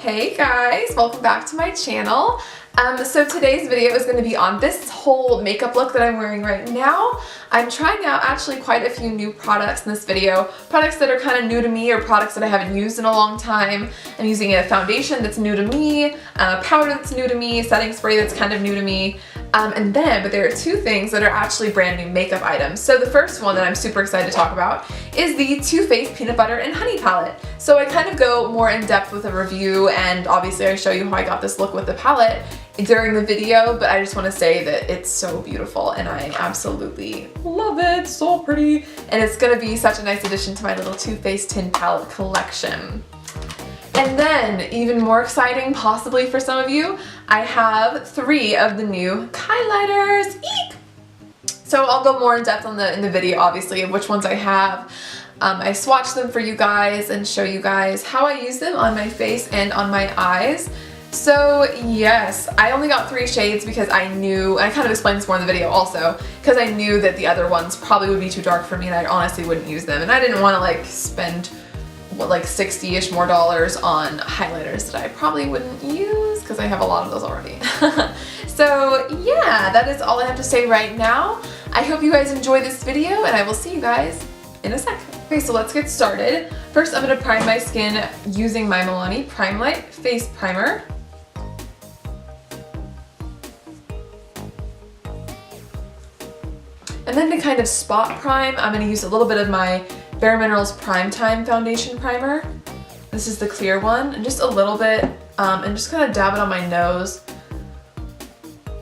Hey guys, welcome back to my channel. So today's video is going to be on this whole makeup look that I'm wearing right now. I'm trying out actually quite a few new products in this video. Products that are kind of new to me or products that I haven't used in a long time. I'm using a foundation that's new to me, a powder that's new to me, setting spray that's kind of new to me. But there are two things that are actually brand new makeup items. So the first one that I'm super excited to talk about is the Too Faced Peanut Butter and Honey palette. So I kind of go more in depth with a review, and obviously I show you how I got this look with the palette during the video, but I just want to say that it's so beautiful and I absolutely love it. So pretty. And it's going to be such a nice addition to my little Too Faced tin palette collection. And then, even more exciting possibly for some of you, I have 3 of the new Kylighters. Eek! So I'll go more in depth on in the video, obviously, of which ones I have. I swatched them for you guys and show you guys how I use them on my face and on my eyes. So yes, I only got 3 shades because I knew, and I kind of explained this more in the video also, because I knew that the other ones probably would be too dark for me and I honestly wouldn't use them. And I didn't want to like spend like $60-ish more on highlighters that I probably wouldn't use because I have a lot of those already. So yeah, that is all I have to say right now. I hope you guys enjoy this video and I will see you guys in a sec. Okay, so let's get started. First, I'm going to prime my skin using my Milani Prime Light Face Primer. And then to kind of spot prime, I'm going to use a little bit of my bareminerals Prime Time Foundation Primer. This is the clear one, and just a little bit, and just kind of dab it on my nose.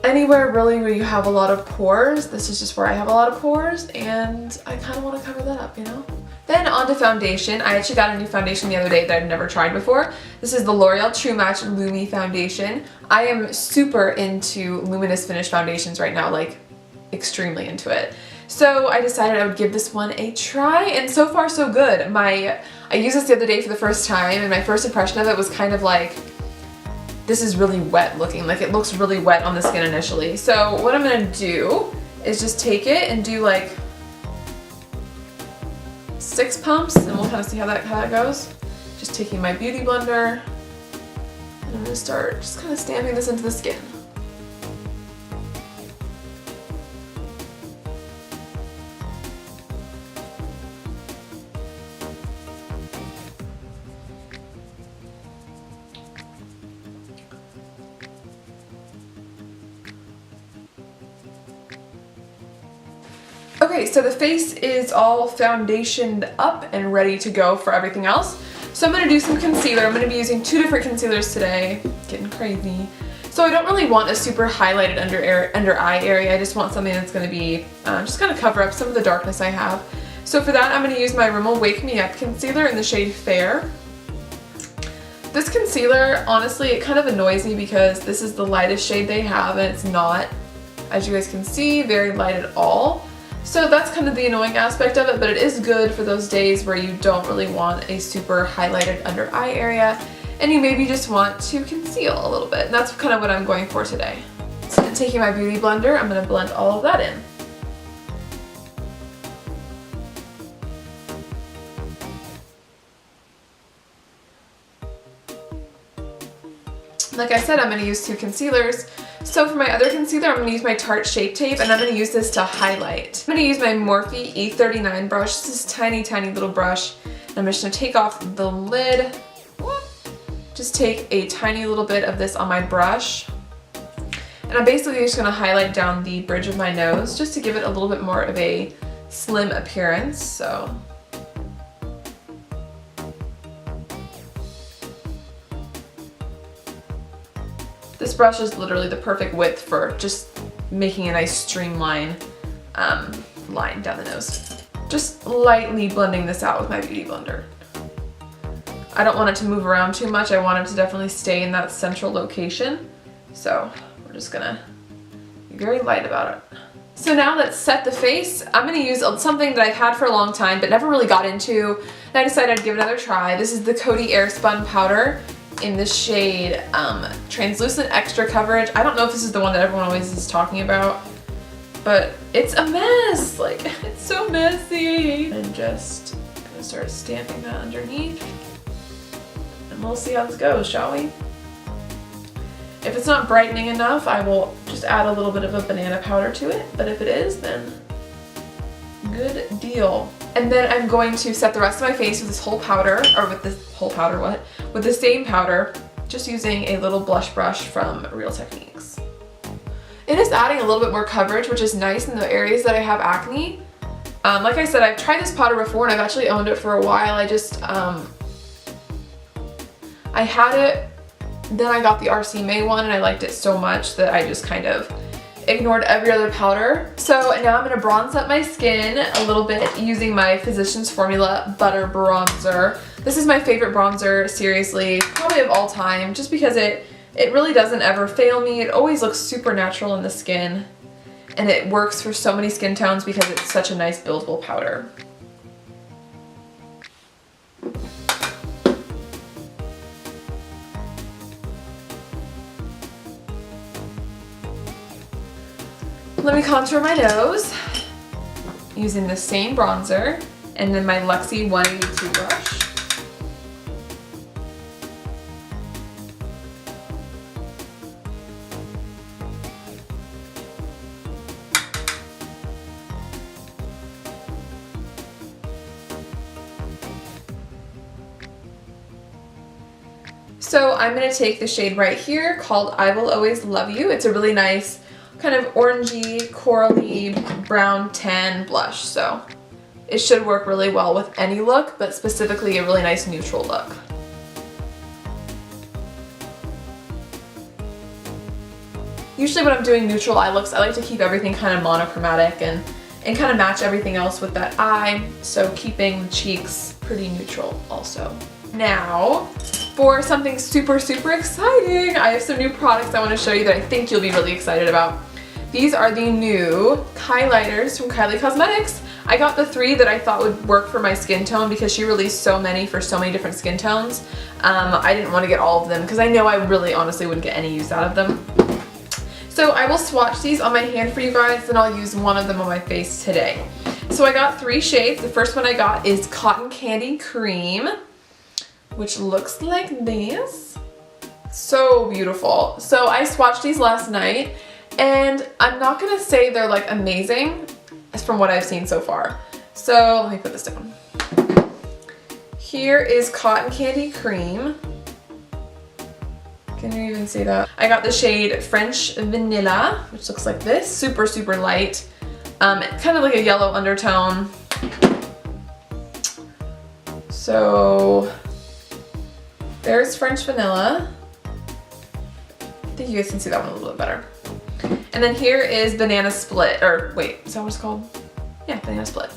Anywhere really where you have a lot of pores, this is just where I have a lot of pores, and I kind of want to cover that up, you know? Then onto foundation. I actually got a new foundation the other day that I've never tried before. This is the L'Oreal True Match Lumi Foundation. I am super into luminous finish foundations right now, like extremely into it. So I decided I would give this one a try, and so far so good. I used this the other day for the first time, and my first impression of it was kind of like, this is really wet looking. Like, it looks really wet on the skin initially. So what I'm gonna do is just take it and do like 6 pumps, and we'll kind of see how that goes. Just taking my beauty blender, and I'm gonna start just kind of stamping this into the skin. Okay, so the face is all foundationed up and ready to go for everything else. So I'm going to do some concealer. I'm going to be using 2 different concealers today. Getting crazy. So I don't really want a super highlighted under eye area. I just want something that's going to be just going to cover up some of the darkness I have. So for that, I'm going to use my Rimmel Wake Me Up concealer in the shade Fair. This concealer, honestly, it kind of annoys me because this is the lightest shade they have, and it's not, as you guys can see, very light at all. So that's kind of the annoying aspect of it, but it is good for those days where you don't really want a super highlighted under eye area and you maybe just want to conceal a little bit. And that's kind of what I'm going for today. So taking my beauty blender, I'm going to blend all of that in. Like I said, I'm going to use 2 concealers. So for my other concealer, I'm going to use my Tarte Shape Tape, and I'm going to use this to highlight. I'm going to use my Morphe E39 brush. This is a tiny, tiny little brush. And I'm just going to take off the lid. Just take a tiny little bit of this on my brush. And I'm basically just going to highlight down the bridge of my nose just to give it a little bit more of a slim appearance. So this brush is literally the perfect width for just making a nice streamline line down the nose. Just lightly blending this out with my beauty blender. I don't want it to move around too much. I want it to definitely stay in that central location. So we're just gonna be very light about it. So now let's set the face. I'm gonna use something that I've had for a long time but never really got into, and I decided I'd give it another try. This is the Coty Airspun powder in the shade Translucent Extra Coverage. I don't know if this is the one that everyone always is talking about, but it's a mess. Like, it's so messy. And just gonna start stamping that underneath. And we'll see how this goes, shall we? If it's not brightening enough, I will just add a little bit of a banana powder to it, but if it is, then good deal. And then I'm going to set the rest of my face with this whole powder, or with this whole powder, what? With the same powder, just using a little blush brush from Real Techniques. It is adding a little bit more coverage, which is nice in the areas that I have acne. Like I said, I've tried this powder before and I've actually owned it for a while. I just, I had it, then I got the RC May one and I liked it so much that I just kind of ignored every other powder. So now I'm going to bronze up my skin a little bit using my Physicians Formula Butter Bronzer. This is my favorite bronzer, seriously, probably of all time, just because it really doesn't ever fail me. It always looks super natural in the skin, and it works for so many skin tones because it's such a nice buildable powder. Let me contour my nose using the same bronzer and then my Luxie 182 brush. So I'm going to take the shade right here called I Will Always Love You. It's a really nice kind of orangey, corally, brown tan blush. So it should work really well with any look, but specifically a really nice neutral look. Usually when I'm doing neutral eye looks, I like to keep everything kind of monochromatic and kind of match everything else with that eye. So keeping the cheeks pretty neutral also. Now, for something super, super exciting, I have some new products I want to show you that I think you'll be really excited about. These are the new Kylighters from Kylie Cosmetics. I got the 3 that I thought would work for my skin tone because she released so many for so many different skin tones. I didn't want to get all of them because I know I really honestly wouldn't get any use out of them. So I will swatch these on my hand for you guys, and I'll use one of them on my face today. So I got 3 shades. The first one I got is Cotton Candy Cream, which looks like this. So beautiful. So I swatched these last night, and I'm not gonna say they're like amazing from what I've seen so far. So let me put this down. Here is Cotton Candy Cream. Can you even see that? I got the shade French Vanilla, which looks like this. Super, super light. Kind of like a yellow undertone. So there's French Vanilla. I think you guys can see that one a little bit better. And then here is Banana Split, or wait, is that what it's called? Yeah, Banana Split.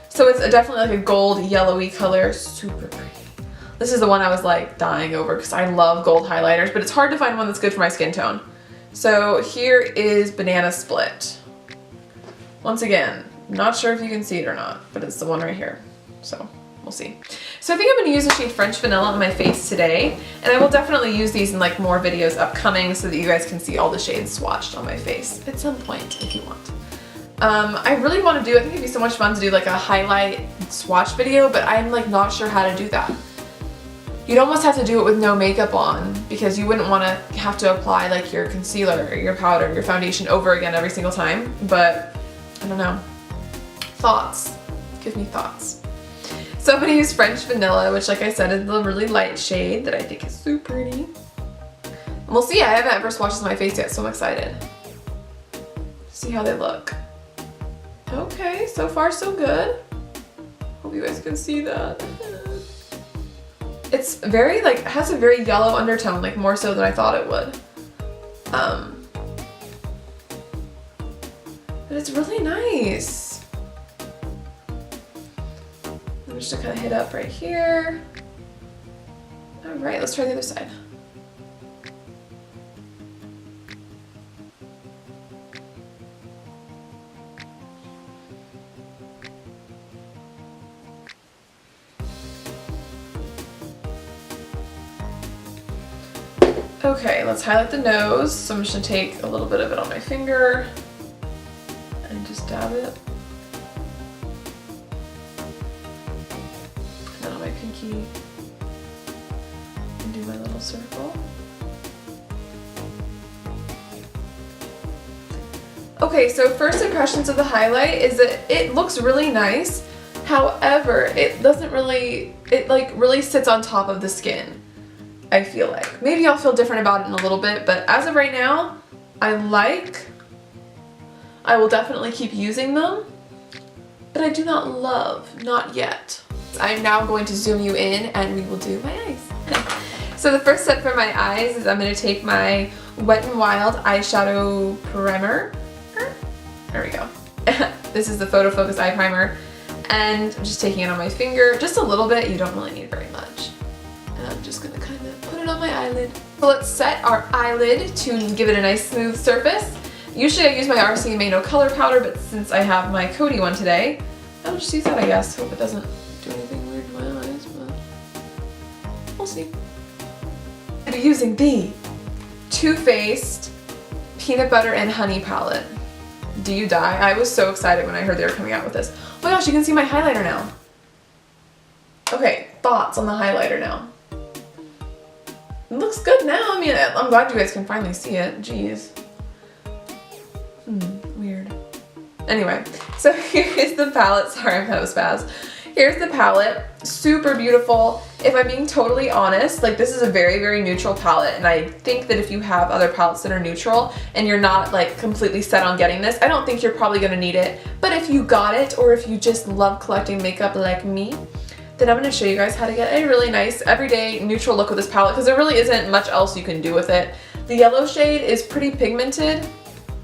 So it's definitely like a gold yellowy color, super pretty. This is the one I was like dying over because I love gold highlighters, but it's hard to find one that's good for my skin tone. So here is Banana Split. Once again, not sure if you can see it or not, but it's the one right here. So we'll see. So I think I'm going to use the shade French Vanilla on my face today, and I will definitely use these in like more videos upcoming so that you guys can see all the shades swatched on my face at some point if you want. I really want to do, I think it'd be so much fun to do like a highlight swatch video, but I'm like not sure how to do that. You'd almost have to do it with no makeup on because you wouldn't want to have to apply like your concealer, your powder, your foundation over again every single time, but I don't know. Thoughts. Give me thoughts. So I'm going to use French Vanilla, which like I said is a really light shade that I think is so pretty. And we'll see, I haven't ever swatched my face yet, so I'm excited. See how they look. Okay, so far so good. Hope you guys can see that. It's very like, it has a very yellow undertone, like more so than I thought it would. But it's really nice. I'm just gonna kind of hit up right here. All right, let's try the other side. Okay, let's highlight the nose. So I'm just gonna take a little bit of it on my finger and just dab it. And then on my pinky. And little circle. Okay, so first impressions of the highlight is that it looks really nice. However, it doesn't really, it like really sits on top of the skin, I feel like. Maybe I'll feel different about it in a little bit, but as of right now, I will definitely keep using them, but I do not love, not yet. I'm now going to zoom you in and we will do my eyes. So the first step for my eyes is I'm going to take my Wet n Wild eyeshadow primer. There we go. This is the Photo Focus Eye Primer. And I'm just taking it on my finger, just a little bit. You don't really need very much. And I'm just gonna kind of put it on my eyelid. So let's set our eyelid to give it a nice smooth surface. Usually I use my RC Mano color powder, but since I have my Coty one today, I'll just use that, I guess. Hope it doesn't do anything weird to my eyes, but we'll see. I'm gonna be using the Too Faced Peanut Butter and Honey palette. Do you die? I was so excited when I heard they were coming out with this. Oh my gosh, you can see my highlighter now. Okay, thoughts on the highlighter now. It looks good now. I mean, I'm glad you guys can finally see it. Jeez. Weird. Anyway, so here's the palette. Sorry, I'm kind of spaz. Here's the palette. Super beautiful. If I'm being totally honest, like this is a very, very neutral palette, and I think that if you have other palettes that are neutral and you're not like completely set on getting this, I don't think you're probably gonna need it. But if you got it, or if you just love collecting makeup like me, then I'm gonna show you guys how to get a really nice everyday neutral look with this palette, because there really isn't much else you can do with it. The yellow shade is pretty pigmented,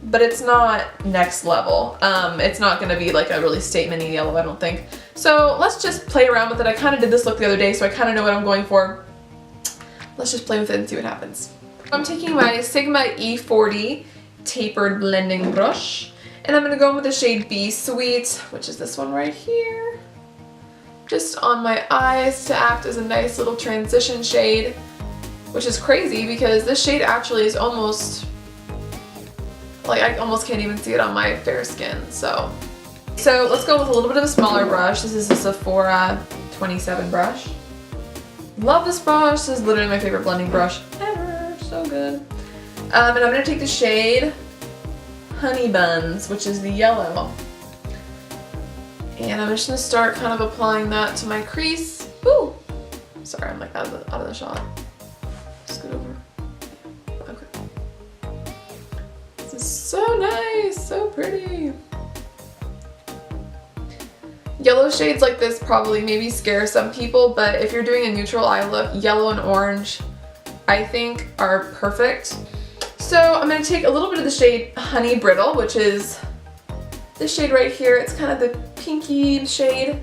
but it's not next level. It's not gonna be like a really statement-y yellow, I don't think. So let's just play around with it. I kind of did this look the other day, so I kind of know what I'm going for. Let's just play with it and see what happens. I'm taking my Sigma E40 tapered blending brush, and I'm gonna go in with the shade Be Sweet, which is this one right here. Just on my eyes to act as a nice little transition shade, which is crazy because this shade actually is almost, like I almost can't even see it on my fair skin, so let's go with a little bit of a smaller brush. This is a Sephora 27 brush. Love this brush. This is literally my favorite blending brush ever. So good. And I'm going to take the shade Honey Buns, which is the yellow. And I'm just going to start kind of applying that to my crease. Ooh! Sorry, I'm like out of the shot. Scoot over. Okay. This is so nice. So pretty. Yellow shades like this probably maybe scare some people, but if you're doing a neutral eye look, yellow and orange I think are perfect. So I'm going to take a little bit of the shade Honey Brittle, which is this shade right here. It's kind of the pinky shade.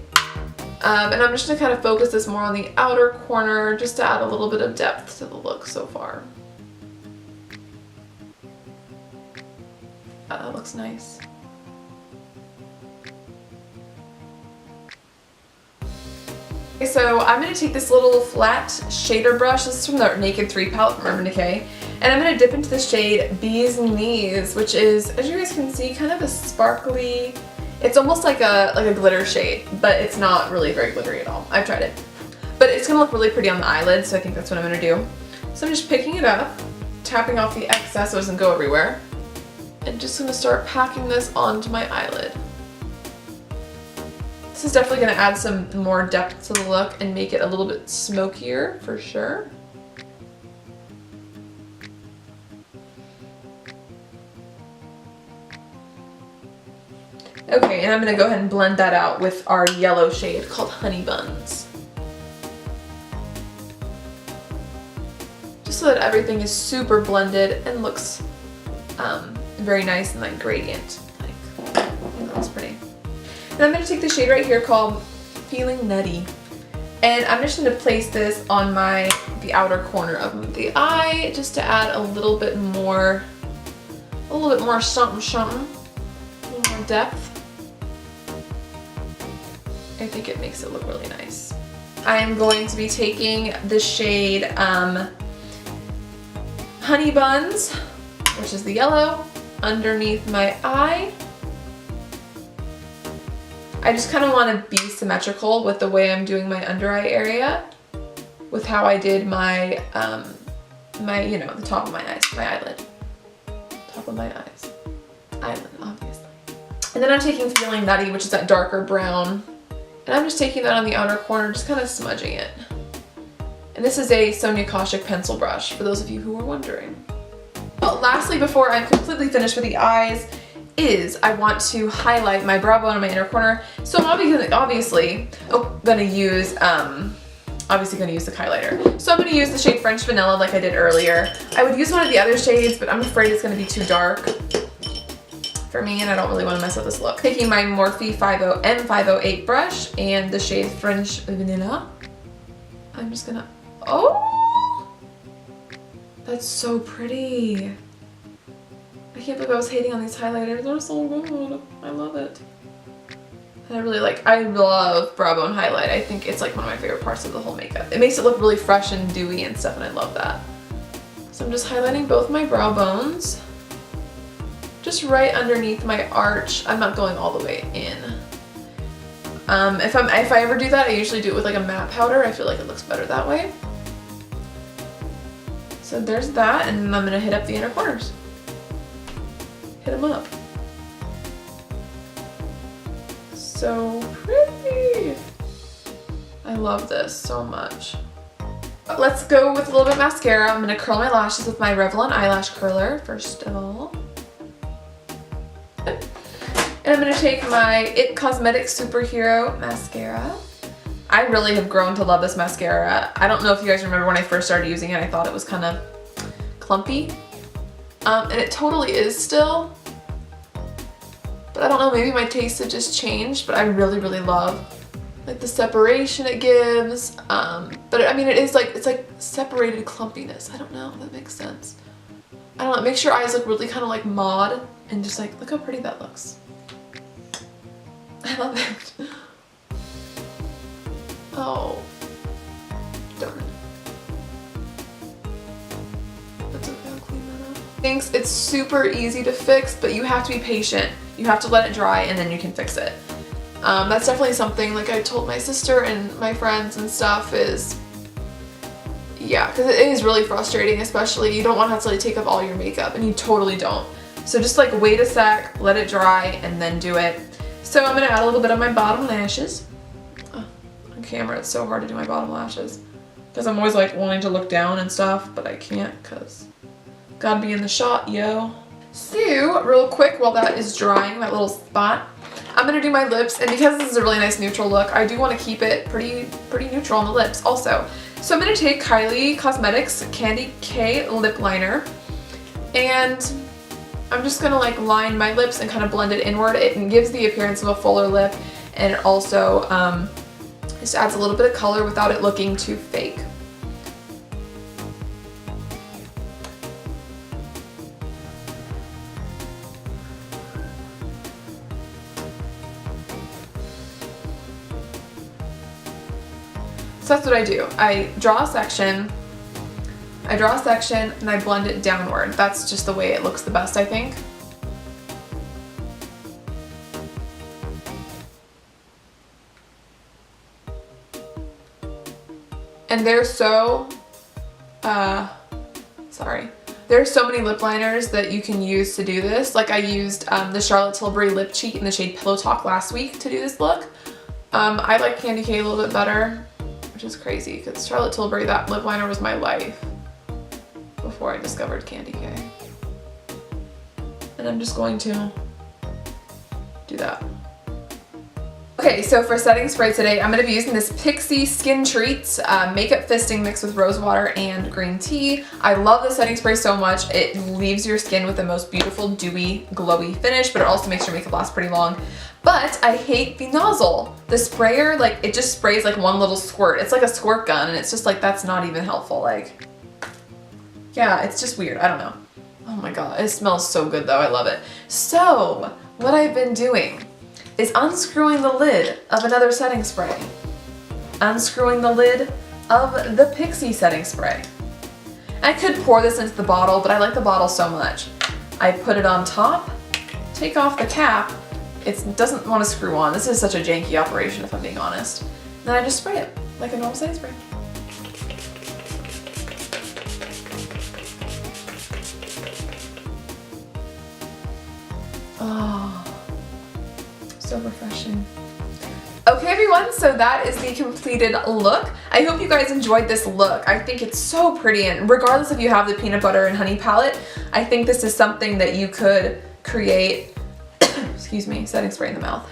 And I'm just going to kind of focus this more on the outer corner just to add a little bit of depth to the look so far. That looks nice. Okay, so I'm going to take this little flat shader brush. This is from the Naked 3 palette from Urban Decay. And I'm going to dip into the shade Bee's Knees, which is, as you guys can see, kind of a sparkly, it's almost like a glitter shade, but it's not really very glittery at all. I've tried it. But it's going to look really pretty on the eyelid, so I think that's what I'm going to do. So I'm just picking it up, tapping off the excess so it doesn't go everywhere, and just going to start packing this onto my eyelid. This is definitely going to add some more depth to the look and make it a little bit smokier for sure. Okay, and I'm going to go ahead and blend that out with our yellow shade called Honey Buns. Just so that everything is super blended and looks very nice and like gradient. Like, that looks pretty. And I'm going to take the shade right here called Feeling Nutty. And I'm just going to place this on the outer corner of the eye just to add a little bit more something, a little more depth. I think it makes it look really nice. I'm going to be taking the shade Honey Buns, which is the yellow, underneath my eye. I just kind of want to be symmetrical with the way I'm doing my under eye area with how I did my my, you know, the top of my eyes, my eyelid. Top of my eyes. Eyelid, obviously. And then I'm taking Feeling Nutty, which is that darker brown. And I'm just taking that on the outer corner, just kind of smudging it. And this is a Sonia Kashuk pencil brush, for those of you who were wondering. Well, lastly, before I'm completely finished with the eyes, I want to highlight my brow bone in my inner corner. So I'm obviously gonna use the Kylighter. So I'm gonna use the shade French Vanilla like I did earlier. I would use one of the other shades, but I'm afraid it's gonna be too dark for me, and I don't really want to mess up this look. Taking my Morphe M508 brush and the shade French Vanilla, I'm just gonna, oh, that's so pretty. I can't believe I was hating on these highlighters. They're so good. I love it. And I love brow bone highlight. I think it's like one of my favorite parts of the whole makeup. It makes it look really fresh and dewy and stuff, and I love that. So I'm just highlighting both my brow bones. Just right underneath my arch. I'm not going all the way in. If I ever do that, I usually do it with like a matte powder. I feel like it looks better that way. So there's that, and I'm gonna hit up the inner corners. Hit them up. So pretty. I love this so much. Let's go with a little bit of mascara. I'm gonna curl my lashes with my Revlon eyelash curler, first of all. And I'm going to take my IT Cosmetics Superhero Mascara. I really have grown to love this mascara. I don't know if you guys remember when I first started using it, I thought it was kind of clumpy. And it totally is still. But I don't know, maybe my taste had just changed, but I really, really love like the separation it gives. But I mean, it's like separated clumpiness. I don't know if that makes sense. I don't know, it makes your eyes look really kind of like Maude, and just like, look how pretty that looks. I love it. Oh, darn it. That's okay, I'll clean that up. Thanks, it's super easy to fix, but you have to be patient. You have to let it dry and then you can fix it. That's definitely something, like I told my sister and my friends and stuff, is, yeah, because it is really frustrating, especially you don't want to have to like take up all your makeup, and you totally don't. So just like wait a sec, let it dry, and then do it. So I'm going to add a little bit of my bottom lashes. Oh, on camera it's so hard to do my bottom lashes because I'm always like wanting to look down and stuff, but I can't because gotta be in the shot, yo. So real quick, while that is drying, that little spot, I'm going to do my lips, and because this is a really nice neutral look, I do want to keep it pretty neutral on the lips also. So I'm going to take Kylie Cosmetics Candy K lip liner, and I'm just gonna like line my lips and kind of blend it inward. It gives the appearance of a fuller lip, and it also just adds a little bit of color without it looking too fake. So that's what I do. I draw a section, and I blend it downward. That's just the way it looks the best, I think. And there's so many lip liners that you can use to do this. Like I used the Charlotte Tilbury Lip Cheat in the shade Pillow Talk last week to do this look. I like Candy K a little bit better, which is crazy because Charlotte Tilbury, that lip liner was my life before I discovered Candy K. And I'm just going to do that. Okay, so for setting spray today, I'm going to be using this Pixi Skin Treats Makeup Fisting mixed with rose water and green tea. I love the setting spray so much. It leaves your skin with the most beautiful, dewy, glowy finish, but it also makes your makeup last pretty long. But I hate the nozzle. The sprayer, like, it just sprays like one little squirt. It's like a squirt gun, and it's just like, that's not even helpful. Like, yeah, it's just weird. I don't know. Oh my god, it smells so good though. I love it. So, what I've been doing is unscrewing the lid of another setting spray. Unscrewing the lid of the Pixi setting spray. I could pour this into the bottle, but I like the bottle so much. I put it on top, take off the cap. It doesn't want to screw on. This is such a janky operation if I'm being honest. Then I just spray it like a normal setting spray. Oh, so refreshing. Okay everyone, so that is the completed look. I hope you guys enjoyed this look. I think it's so pretty, and regardless if you have the peanut butter and honey palette, I think this is something that you could create, excuse me, setting spray in the mouth.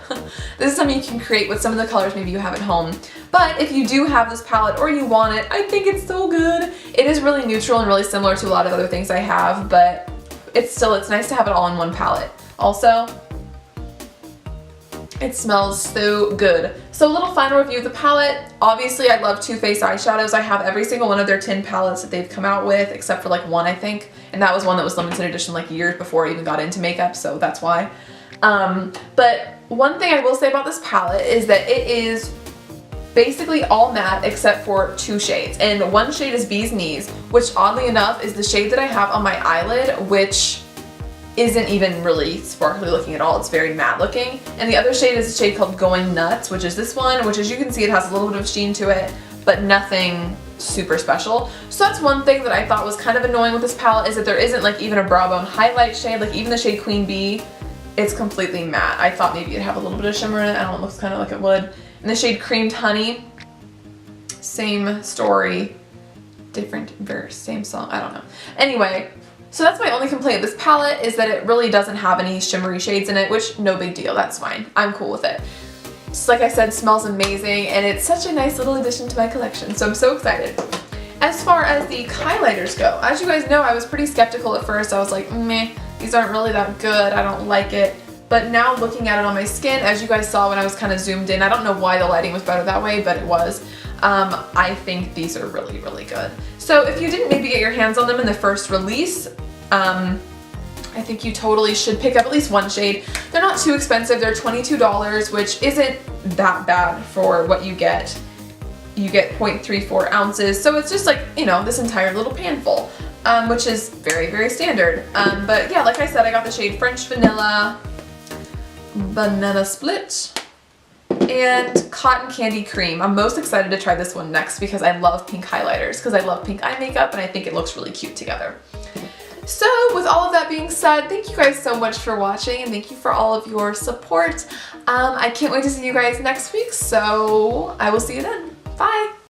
This is something you can create with some of the colors maybe you have at home. But if you do have this palette or you want it, I think it's so good. It is really neutral and really similar to a lot of other things I have, but it's nice to have it all in one palette. Also, it smells so good. So a little final review of the palette. Obviously I love Too Faced eyeshadows. I have every single one of their 10 palettes that they've come out with, except for like one I think. And that was one that was limited edition like years before I even got into makeup, so that's why. But one thing I will say about this palette is that it is basically all matte except for 2 shades. And one shade is Bee's Knees, which oddly enough is the shade that I have on my eyelid, which isn't even really sparkly looking at all. It's very matte looking. And the other shade is a shade called Going Nuts, which is this one, which as you can see it has a little bit of sheen to it, but nothing super special. So that's one thing that I thought was kind of annoying with this palette, is that there isn't like even a brow bone highlight shade, like even the shade Queen Bee, it's completely matte. I thought maybe it'd have a little bit of shimmer in it. I don't know, it looks kind of like it would. And the shade Creamed Honey, same story, different verse, same song, I don't know. Anyway, so that's my only complaint with this palette, is that it really doesn't have any shimmery shades in it, which no big deal, that's fine. I'm cool with it. Just like I said, smells amazing, and it's such a nice little addition to my collection, so I'm so excited. As far as the Kylighters go, as you guys know, I was pretty skeptical at first. I was like, meh, these aren't really that good, I don't like it. But now looking at it on my skin, as you guys saw when I was kind of zoomed in, I don't know why the lighting was better that way, but it was. I think these are really, really good. So if you didn't maybe get your hands on them in the first release, I think you totally should pick up at least one shade. They're not too expensive, they're $22, which isn't that bad for what you get. You get 0.34 ounces, so it's just like, you know, this entire little pan full, which is very, very standard. But yeah, like I said, I got the shade French Vanilla, Banana Split, and Cotton Candy Cream. I'm most excited to try this one next because I love pink highlighters, because I love pink eye makeup and I think it looks really cute together. So with all of that being said, thank you guys so much for watching, and thank you for all of your support. I can't wait to see you guys next week, so I will see you then. Bye!